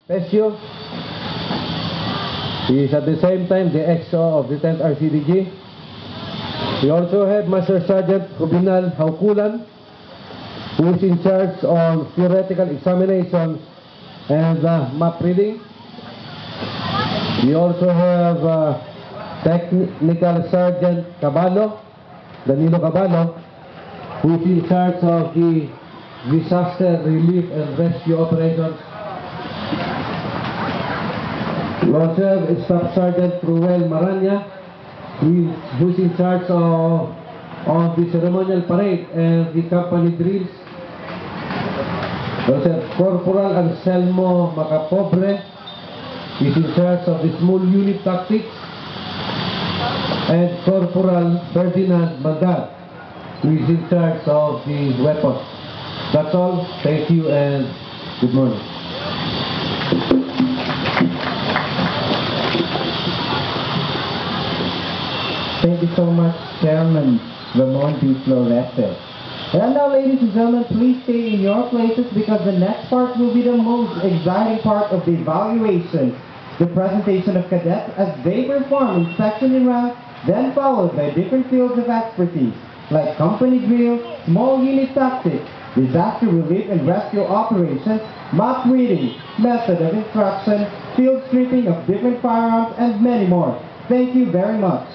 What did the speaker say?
Pesio. He is at the same time the XO of the 10th RCDG. We also have Master Sergeant Rubinal Haukulan, who is in charge of theoretical examinations and map reading. We also have Technical Sergeant Caballo, Danilo Caballo, who is in charge of the disaster relief and rescue operations. We also have Staff Sergeant Ruel Maranya, who is in charge of the ceremonial parade and the company drills. We also have Corporal Anselmo Macapobre, who is in charge of the small unit tactics, and Corporal Ferdinand Mandal, who is in charge of the weapons. That's all. Thank you and good morning. Thank you so much, Chairman Ramon B. Florete. And now, ladies and gentlemen, please stay in your places because the next part will be the most exciting part of the evaluation, the presentation of cadets as they perform inspection in rank, then followed by different fields of expertise like company drill, small unit tactics, disaster relief and rescue operations, map reading, method of instruction, field stripping of different firearms, and many more. Thank you very much.